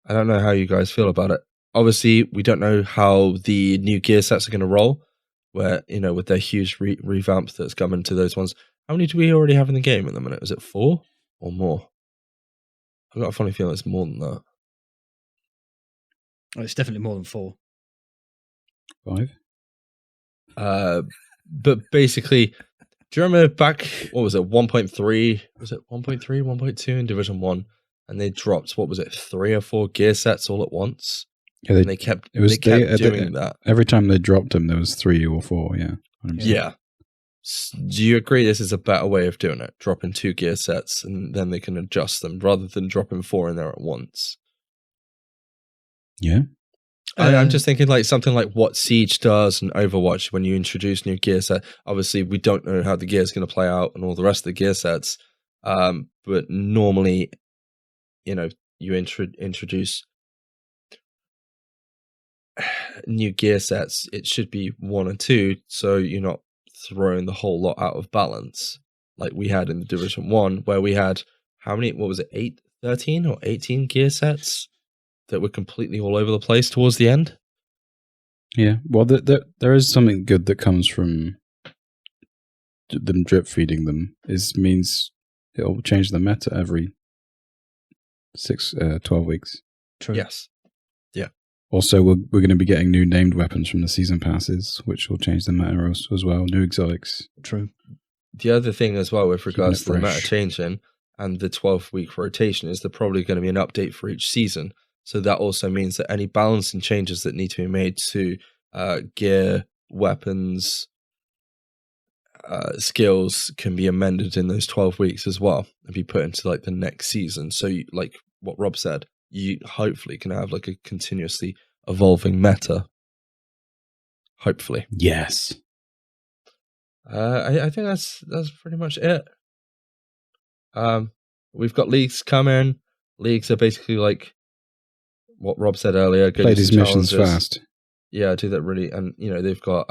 Speaker 2: I don't know how you guys feel about it. Obviously, we don't know how the new gear sets are going to roll, where, with their huge revamp that's coming to those ones. How many do we already have in the game at the minute? Is it 4 or more? I've got a funny feeling it's more than that.
Speaker 4: Oh, it's definitely more than 4.
Speaker 3: 5?
Speaker 2: But basically, do you remember back, what was it, 1.3? Was it 1.3, 1.2 in Division 1? And they dropped, what was it, 3 or 4 gear sets all at once?
Speaker 3: Yeah,
Speaker 2: they kept doing that.
Speaker 3: Every time they dropped them, there was 3 or 4, yeah. 100%.
Speaker 2: Yeah. Do you agree this is a better way of doing it? Dropping 2 gear sets and then they can adjust them rather than dropping 4 in there at once?
Speaker 3: Yeah.
Speaker 2: I'm just thinking like something like what Siege does and Overwatch when you introduce new gear set. Obviously, we don't know how the gear is going to play out and all the rest of the gear sets. But normally, you introduce new gear sets. It should be 1 or 2, so you're not throwing the whole lot out of balance like we had in the Division 1, where we had how many? What was it? 13 or 18 gear sets that were completely all over the place towards the end.
Speaker 3: Yeah, well, there is something good that comes from them drip feeding them. Means it'll change the meta every 12 weeks.
Speaker 4: True.
Speaker 2: Yes. Yeah.
Speaker 3: Also, we're going to be getting new named weapons from the season passes, which will change the meta as well. New exotics.
Speaker 4: True.
Speaker 2: The other thing as well with regards to the meta changing and the 12-week rotation is there's probably going to be an update for each season. So that also means that any balancing changes that need to be made to gear, weapons, skills can be amended in those 12 weeks as well and be put into like the next season. So like what Rob said, you hopefully can have like a continuously evolving meta. Hopefully.
Speaker 3: Yes.
Speaker 2: I think that's pretty much it. We've got leagues coming. Leagues are basically like what Rob said earlier.
Speaker 3: Play these missions fast.
Speaker 2: Yeah, do that really. And, they've got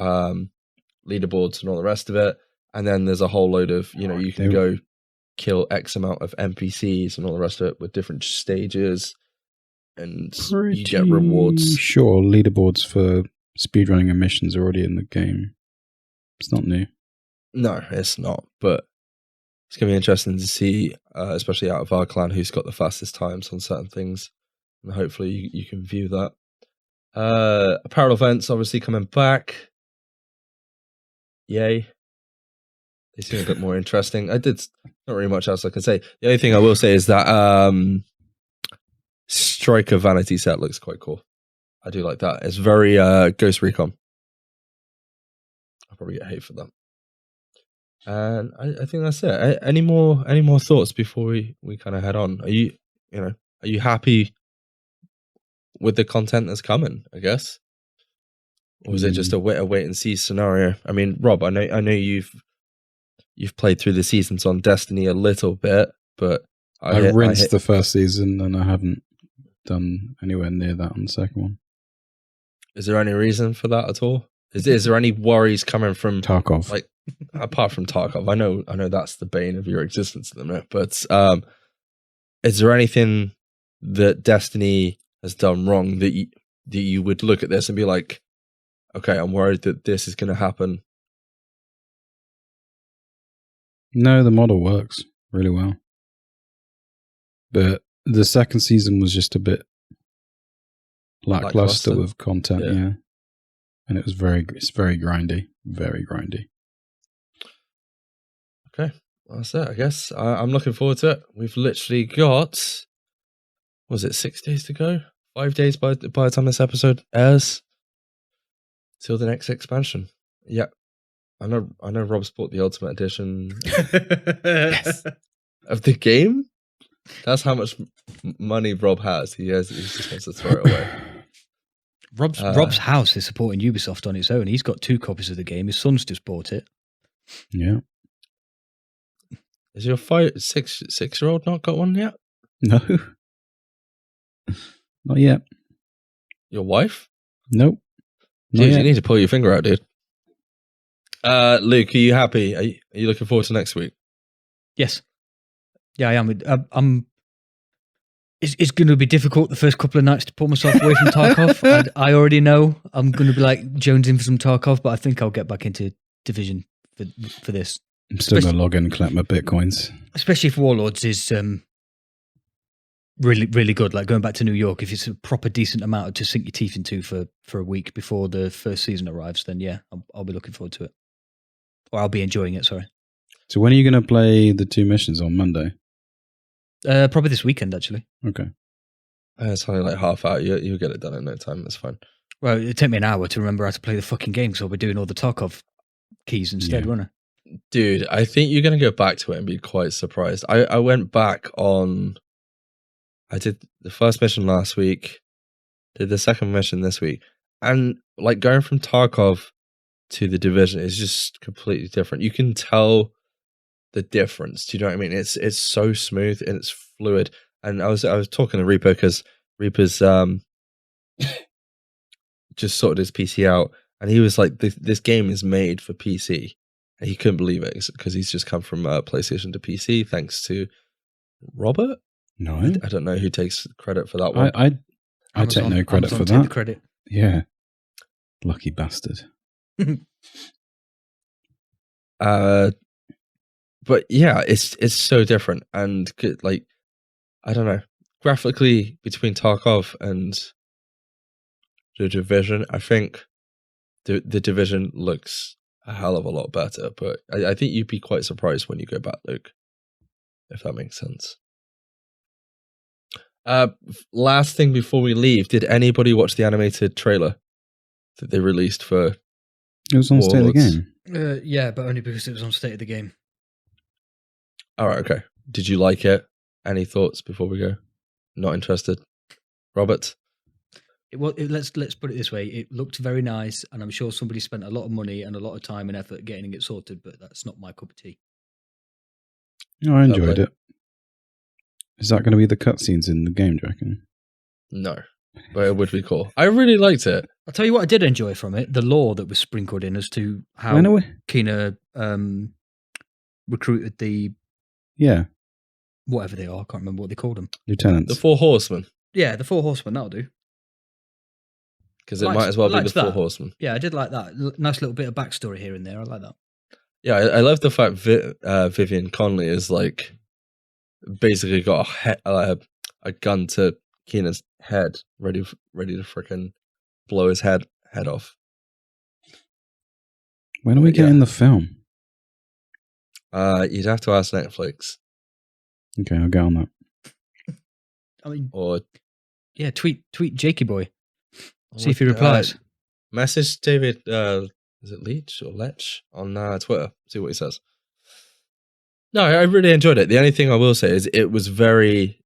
Speaker 2: leaderboards and all the rest of it. And then there's a whole load of, you can go kill X amount of NPCs and all the rest of it with different stages. And you get rewards.
Speaker 3: Sure, leaderboards for speedrunning and missions are already in the game. It's not new.
Speaker 2: No, it's not. But it's going to be interesting to see, especially out of our clan, who's got the fastest times on certain things. And hopefully you can view that. Apparel events obviously coming back. Yay. They seem a bit more interesting. Not really much else I can say. The only thing I will say is that Striker vanity set looks quite cool. I do like that. It's very Ghost Recon. I'll probably get hate for that. And I think that's it. Any more thoughts before we kind of head on? Are you happy with the content that's coming, I guess? Or is it just a wait and see scenario? I mean, Rob, I know you've played through the seasons on Destiny a little bit, but
Speaker 3: I rinsed the first season and I haven't done anywhere near that on the second one.
Speaker 2: Is there any reason for that at all? Is there any worries coming from
Speaker 3: Tarkov?
Speaker 2: Like, apart from Tarkov, I know that's the bane of your existence at the minute, but is there anything that Destiny has done wrong that you would look at this and be like, okay, I'm worried that this is going to happen?
Speaker 3: No, the model works really well. But the second season was just a bit lackluster with content, yeah. And it's very grindy. Very grindy.
Speaker 2: Okay, well, that's it, I guess. I'm looking forward to it. We've literally got, was it 6 days to go? 5 days by the time this episode airs till the next expansion. Yeah, I know. Rob's bought the Ultimate Edition of the game. That's how much money Rob has. He just wants to throw it away.
Speaker 4: Rob's house is supporting Ubisoft on its own. He's got 2 copies of the game. His son's just bought it.
Speaker 3: Yeah.
Speaker 2: Is your 6-year-old not got one yet?
Speaker 3: No. Not yet.
Speaker 2: Your wife?
Speaker 3: Nope.
Speaker 2: Dude, you need to pull your finger out, dude. Luke, are you happy? Are you looking forward to next week?
Speaker 4: Yes. Yeah, I am. It's going to be difficult the first couple of nights to pull myself away from Tarkov. I already know I'm going to be like jonesing for some Tarkov, but I think I'll get back into Division for this.
Speaker 3: I'm still going to log in and collect my bitcoins. Especially
Speaker 4: if Warlords is really, really good. Like going back to New York, if it's a proper decent amount to sink your teeth into for a week before the first season arrives, then yeah, I'll be looking forward to it. Or I'll be enjoying it, sorry.
Speaker 3: So when are you going to play the 2 missions on Monday?
Speaker 4: Probably this weekend, actually.
Speaker 3: Okay.
Speaker 2: It's only like half hour. You'll get it done in no time. That's fine.
Speaker 4: Well, it'd take me an hour to remember how to play the fucking game, so I'll be doing all the Tarkov keys instead, won't I?
Speaker 2: Dude, I think you're going to go back to it and be quite surprised. I went back on... I did the first mission last week, did the second mission this week, and like going from Tarkov to the Division is just completely different. You can tell the difference. Do you know what I mean? It's so smooth and it's fluid. And I was talking to Reaper because Reaper's just sorted his PC out, and he was like, "This game is made for PC," and he couldn't believe it because he's just come from PlayStation to PC thanks to Robert.
Speaker 3: No,
Speaker 2: I don't know who takes credit for that one.
Speaker 3: I take no credit for that.
Speaker 4: Take the credit.
Speaker 3: Yeah, lucky bastard.
Speaker 2: But yeah, it's so different, and like, I don't know, graphically between Tarkov and the Division, I think the Division looks a hell of a lot better. But I think you'd be quite surprised when you go back, Luke, if that makes sense. Last thing before we leave, did anybody watch the animated trailer that they released for?
Speaker 3: It was on State of the Game.
Speaker 4: Yeah, but only because it was on State of the Game.
Speaker 2: All right, okay. Did you like it? Any thoughts before we go? Not interested, Robert?
Speaker 4: Let's put it this way. It looked very nice, and I'm sure somebody spent a lot of money and a lot of time and effort getting it sorted, but that's not my cup of tea.
Speaker 3: No, I enjoyed it. Is that going to be the cutscenes in the game, do you reckon?
Speaker 2: No, but it would be cool. I really liked it.
Speaker 4: I'll tell you what I did enjoy from it, the lore that was sprinkled in as to how Kina recruited the...
Speaker 3: Yeah.
Speaker 4: Whatever they are, I can't remember what they called them.
Speaker 3: Lieutenants.
Speaker 2: The 4 Horsemen.
Speaker 4: Yeah, the 4 Horsemen, that'll do.
Speaker 2: Because it might as well be the 4 Horsemen.
Speaker 4: Yeah, I did like that. Nice little bit of backstory here and there. I like that.
Speaker 2: Yeah, I love the fact Vivian Conley is like basically got a gun to Keenan's head, ready to freaking blow his head off.
Speaker 3: When are we getting the film?
Speaker 2: You'd have to ask Netflix.
Speaker 3: Okay, I'll get on that.
Speaker 4: I mean,
Speaker 2: or
Speaker 4: yeah, tweet Jakey Boy. See if he replies.
Speaker 2: Message David. Is it Leach or Lech on Twitter? See what he says. No, I really enjoyed it. The only thing I will say is it was very.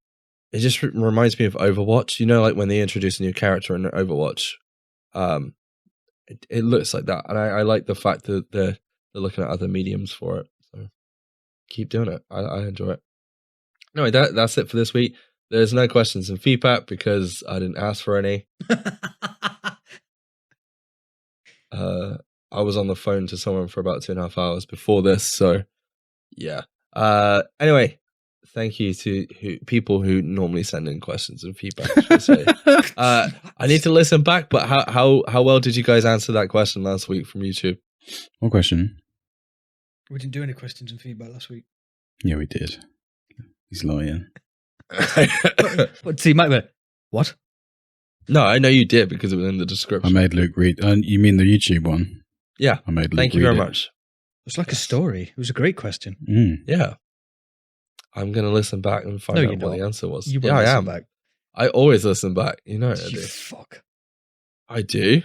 Speaker 2: It just reminds me of Overwatch. You know, like when they introduce a new character in Overwatch. It looks like that, and I like the fact that they're looking at other mediums for it. So keep doing it. I enjoy it. Anyway, that's it for this week. There's no questions and feedback because I didn't ask for any. I was on the phone to someone for about 2.5 hours before this, so yeah. Anyway, thank you to people who normally send in questions and feedback. I should say. I need to listen back, but how well did you guys answer that question last week from YouTube?
Speaker 3: What question?
Speaker 4: We didn't do any questions and feedback last week.
Speaker 3: Yeah, we did. He's lying.
Speaker 4: But see, what?
Speaker 2: No, I know you did because it was in the description.
Speaker 3: I made Luke read. You mean the YouTube one?
Speaker 2: Yeah.
Speaker 3: I made Luke
Speaker 2: Thank you very much.
Speaker 4: It's like a story. It was a great question.
Speaker 2: Yeah. I'm going to listen back and find out what the answer was.
Speaker 4: Yeah, I am. Back.
Speaker 2: I always listen back. You know it, I do.
Speaker 4: Fuck.
Speaker 2: I do.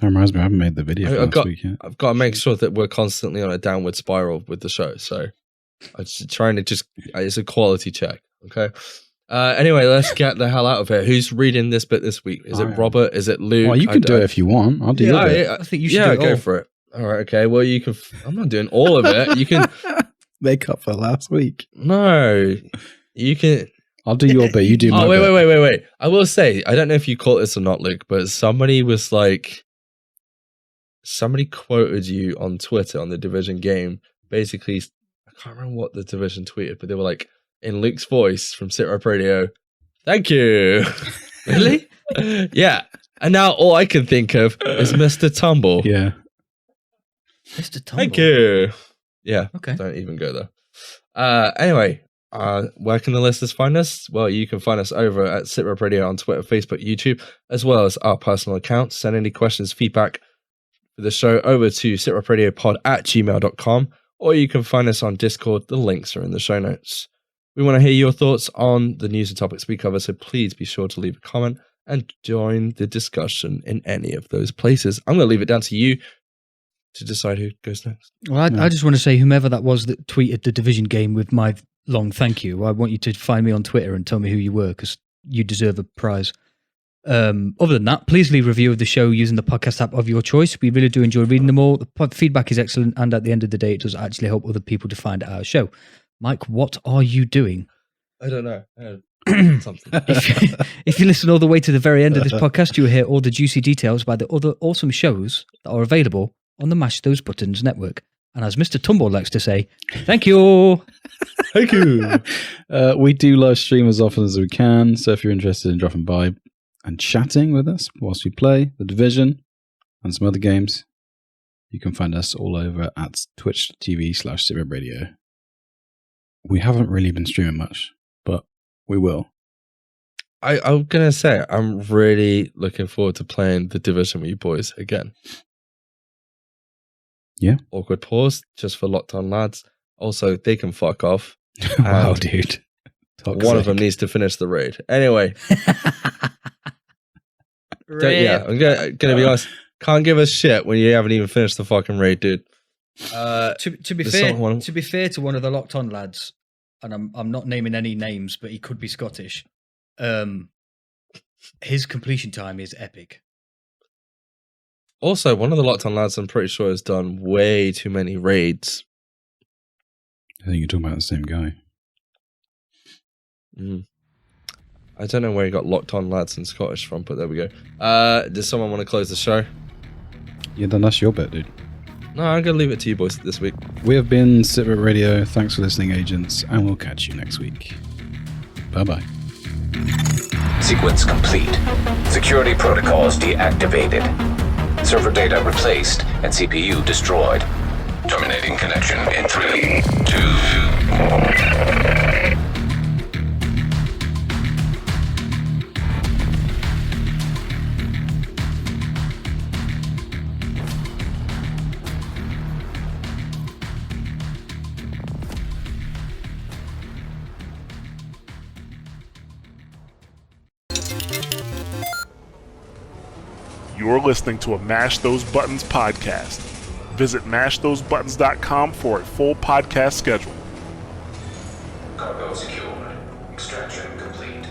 Speaker 3: That reminds me, I haven't made the video for last week yet.
Speaker 2: I've got to make sure that we're constantly on a downward spiral with the show. So I'm just trying to it's a quality check. Okay. Anyway, let's get the hell out of here. Who's reading this bit this week? Is it Robert? Is it Luke?
Speaker 3: Well, you can do it if you want. I'll do your bit.
Speaker 4: I think you should
Speaker 2: go for it. All right. Okay. Well, you can. I'm not doing all of it. You can
Speaker 3: make up for last week.
Speaker 2: No, you can.
Speaker 3: I'll do your bit. You do my bit.
Speaker 2: Wait. I will say, I don't know if you caught this or not, Luke, but somebody was like, somebody quoted you on Twitter on the Division game. Basically, I can't remember what the Division tweeted, but they were like, in Luke's voice from SITREP Radio, thank you.
Speaker 4: Really?
Speaker 2: Yeah. And now all I can think of is Mr. Tumble.
Speaker 3: Yeah.
Speaker 4: Mr. Tumble.
Speaker 2: Thank you. Yeah.
Speaker 4: Okay.
Speaker 2: Don't even go there. Anyway, where can the listeners find us? Well, you can find us over at SITREP Radio on Twitter, Facebook, YouTube, as well as our personal accounts. Send any questions, feedback for the show over to sitrepRadiopod@gmail.com, or you can find us on Discord. The links are in the show notes. We want to hear your thoughts on the news and topics we cover, so please be sure to leave a comment and join the discussion in any of those places. I'm going to leave it down to you to decide who goes next.
Speaker 4: Well, I just want to say, whomever that was that tweeted the Division game with my long thank you, I want you to find me on Twitter and tell me who you were, because you deserve a prize. Other than that, please leave a review of the show using the podcast app of your choice. We really do enjoy reading them all. The feedback is excellent, and at the end of the day, it does actually help other people to find our show. Mike, what are you doing?
Speaker 2: I don't know. Something.
Speaker 4: If you listen all the way to the very end of this podcast, you will hear all the juicy details by the other awesome shows that are available on the Mash Those Buttons network. And as Mr. Tumble likes to say, thank you.
Speaker 3: Thank you. We do live stream as often as we can, so if you're interested in dropping by and chatting with us whilst we play The Division and some other games, you can find us all over at twitch.tv/SITREP Radio. We haven't really been streaming much, but we will.
Speaker 2: I'm going to say, I'm really looking forward to playing The Division with you boys again.
Speaker 3: Yeah.
Speaker 2: Awkward pause, just for Locked On Lads. Also, they can fuck off.
Speaker 3: Wow, dude. Toxic.
Speaker 2: One of them needs to finish the raid. Anyway. I'm going to be honest. Can't give a shit when you haven't even finished the fucking raid, dude.
Speaker 4: To be fair to one of the Locked On lads, and I'm not naming any names, but he could be Scottish. His completion time is epic.
Speaker 2: Also, one of the Locked On lads, I'm pretty sure, has done way too many raids.
Speaker 3: I think you're talking about the same guy.
Speaker 2: I don't know where he got Locked On lads and Scottish from, but there we go. Does someone want to close the show?
Speaker 3: Yeah, then that's your bet, dude.
Speaker 2: No, I'm going to leave it to you boys this week.
Speaker 3: We have been SITREP Radio. Thanks for listening, agents, and we'll catch you next week. Bye-bye.
Speaker 1: Sequence complete. Security protocols deactivated. Server data replaced and CPU destroyed. Terminating connection in 3, 2, 1.
Speaker 6: You're listening to a Mash Those Buttons podcast. Visit mashthosebuttons.com for a full podcast schedule.
Speaker 1: Cargo secured. Extraction complete.